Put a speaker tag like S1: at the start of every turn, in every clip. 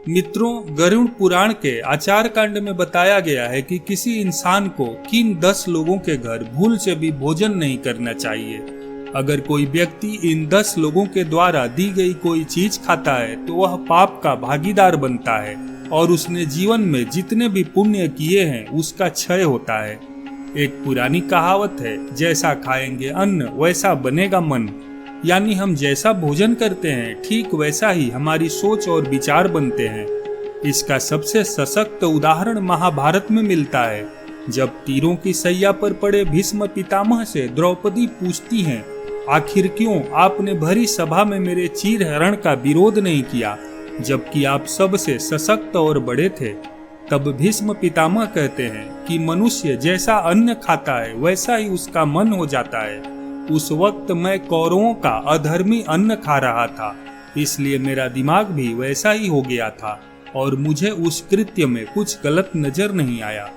S1: मित्रों, गरुड़ पुराण के आचार कांड में बताया गया है कि किसी इंसान को किन 10 लोगों के घर भूल से भी भोजन नहीं करना चाहिए। अगर कोई व्यक्ति इन 10 लोगों के द्वारा दी गई कोई चीज खाता है तो वह पाप का भागीदार बनता है और उसने जीवन में जितने भी पुण्य किए हैं उसका क्षय होता है। एक पुरानी कहावत है, जैसा खाएंगे अन्न वैसा बनेगा मन। यानी हम जैसा भोजन करते हैं ठीक वैसा ही हमारी सोच और विचार बनते हैं। इसका सबसे सशक्त उदाहरण महाभारत में मिलता है, जब तीरों की सैया पर पड़े भीष्म पितामह से द्रौपदी पूछती हैं, आखिर क्यों आपने भरी सभा में मेरे चीर हरण का विरोध नहीं किया, जबकि आप सबसे सशक्त और बड़े थे। तब भीष्म पितामह कहते हैं कि मनुष्य जैसा अन्न खाता है वैसा ही उसका मन हो जाता है। उस वक्त मैं कौरवों का अधर्मी अन्न खा रहा था, इसलिए मेरा दिमाग भी वैसा ही हो गया था और मुझे उस कृत्य में कुछ गलत नजर नहीं आया।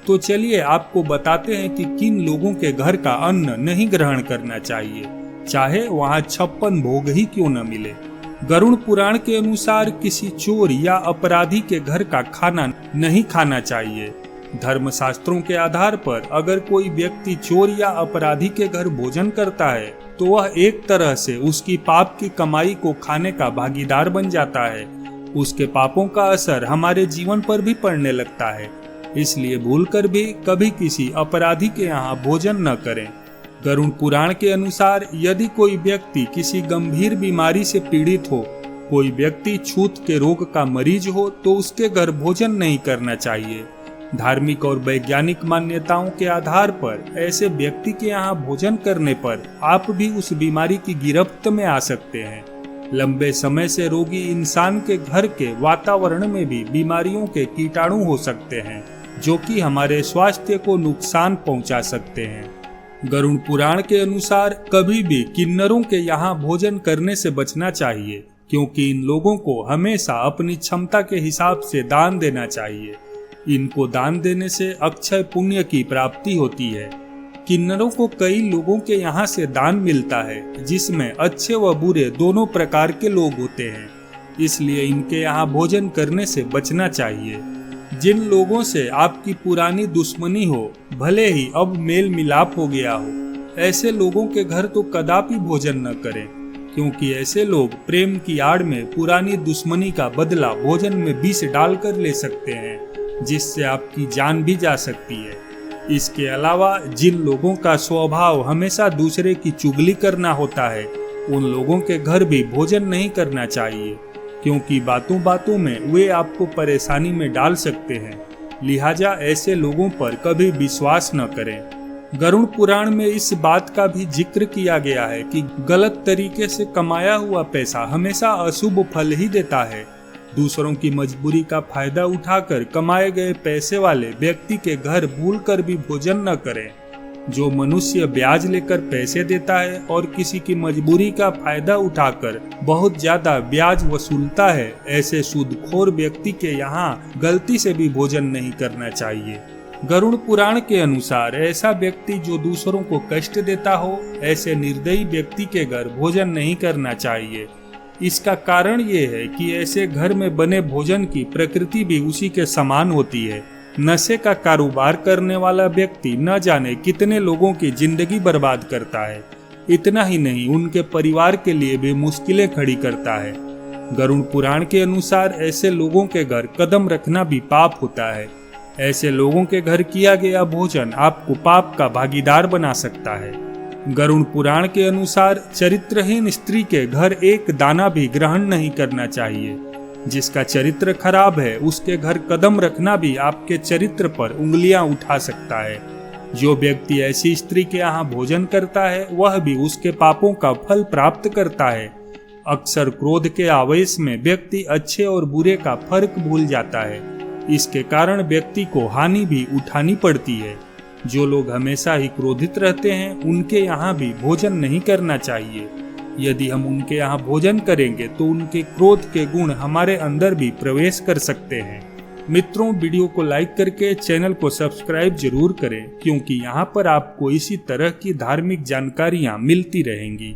S1: तो चलिए आपको बताते हैं कि किन लोगों के घर का अन्न नहीं ग्रहण करना चाहिए, चाहे वहाँ 56 भोग ही क्यों न मिले। गरुड़ पुराण के अनुसार किसी चोर या अपराधी के घर का खाना नहीं खाना चाहिए। धर्मशास्त्रों के आधार पर अगर कोई व्यक्ति चोर या अपराधी के घर भोजन करता है तो वह एक तरह से उसकी पाप की कमाई को खाने का भागीदार बन जाता है। उसके पापों का असर हमारे जीवन पर भी पड़ने लगता है। इसलिए भूलकर भी कभी किसी अपराधी के यहाँ भोजन न करें। गरुड़ पुराण के अनुसार यदि कोई व्यक्ति किसी गंभीर बीमारी से पीड़ित हो, कोई व्यक्ति छूत के रोग का मरीज हो, तो उसके घर भोजन नहीं करना चाहिए। धार्मिक और वैज्ञानिक मान्यताओं के आधार पर ऐसे व्यक्ति के यहाँ भोजन करने पर आप भी उस बीमारी की गिरफ्त में आ सकते हैं। लंबे समय से रोगी इंसान के घर के वातावरण में भी बीमारियों के कीटाणु हो सकते हैं, जो कि हमारे स्वास्थ्य को नुकसान पहुंचा सकते हैं। गरुड़ पुराण के अनुसार कभी भी किन्नरों के यहाँ भोजन करने से बचना चाहिए, क्योंकि इन लोगों को हमेशा अपनी क्षमता के हिसाब से दान देना चाहिए। इनको दान देने से अक्षय पुण्य की प्राप्ति होती है। किन्नरों को कई लोगों के यहाँ से दान मिलता है, जिसमें अच्छे व बुरे दोनों प्रकार के लोग होते हैं, इसलिए इनके यहाँ भोजन करने से बचना चाहिए। जिन लोगों से आपकी पुरानी दुश्मनी हो, भले ही अब मेल मिलाप हो गया हो, ऐसे लोगों के घर तो कदापि भोजन न करें, क्योंकि ऐसे लोग प्रेम की आड़ में पुरानी दुश्मनी का बदला भोजन में विष डालकर ले सकते हैं, जिससे आपकी जान भी जा सकती है। इसके अलावा जिन लोगों का स्वभाव हमेशा दूसरे की चुगली करना होता है, उन लोगों के घर भी भोजन नहीं करना चाहिए, क्योंकि बातों बातों में वे आपको परेशानी में डाल सकते हैं। लिहाजा ऐसे लोगों पर कभी विश्वास न करें। गरुड़ पुराण में इस बात का भी जिक्र किया गया है कि गलत तरीके से कमाया हुआ पैसा हमेशा अशुभ फल ही देता है। दूसरों की मजबूरी का फायदा उठाकर कमाए गए पैसे वाले व्यक्ति के घर भूलकर भी भोजन न करें। जो मनुष्य ब्याज लेकर पैसे देता है और किसी की मजबूरी का फायदा उठाकर बहुत ज्यादा ब्याज वसूलता है, ऐसे सूदखोर व्यक्ति के यहाँ गलती से भी भोजन नहीं करना चाहिए। गरुड़ पुराण के अनुसार ऐसा व्यक्ति जो दूसरों को कष्ट देता हो, ऐसे निर्दयी व्यक्ति के घर भोजन नहीं करना चाहिए। इसका कारण ये है कि ऐसे घर में बने भोजन की प्रकृति भी उसी के समान होती है। नशे का कारोबार करने वाला व्यक्ति न जाने कितने लोगों की जिंदगी बर्बाद करता है। इतना ही नहीं, उनके परिवार के लिए भी मुश्किलें खड़ी करता है। गरुड़ पुराण के अनुसार ऐसे लोगों के घर कदम रखना भी पाप होता है। ऐसे लोगों के घर किया गया भोजन आपको पाप का भागीदार बना सकता है। गरुड़ पुराण के अनुसार चरित्रहीन स्त्री के घर एक दाना भी ग्रहण नहीं करना चाहिए। जिसका चरित्र खराब है उसके घर कदम रखना भी आपके चरित्र पर उंगलियां उठा सकता है। जो व्यक्ति ऐसी स्त्री के यहाँ भोजन करता है वह भी उसके पापों का फल प्राप्त करता है। अक्सर क्रोध के आवेश में व्यक्ति अच्छे और बुरे का फर्क भूल जाता है। इसके कारण व्यक्ति को हानि भी उठानी पड़ती है। जो लोग हमेशा ही क्रोधित रहते हैं उनके यहाँ भी भोजन नहीं करना चाहिए। यदि हम उनके यहाँ भोजन करेंगे तो उनके क्रोध के गुण हमारे अंदर भी प्रवेश कर सकते हैं। मित्रों, वीडियो को लाइक करके चैनल को सब्सक्राइब जरूर करें, क्योंकि यहाँ पर आपको इसी तरह की धार्मिक जानकारियाँ मिलती रहेंगी।